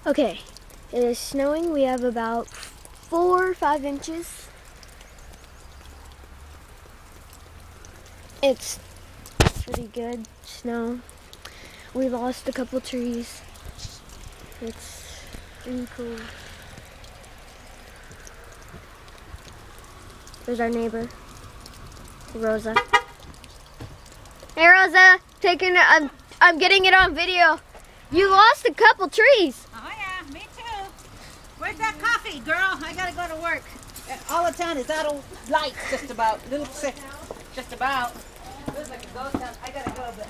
Okay, it is snowing. We have about 4 or 5 inches. It's pretty good snow. We lost a couple trees. It's pretty cool. There's our neighbor, Rosa. Hey Rosa, I'm getting it on video. You lost a couple trees. Oh yeah, me too. Where's that coffee, girl? I gotta go to work. All the town is out of lights, just about. Little sick, just about. Looks like a ghost town. I gotta go, but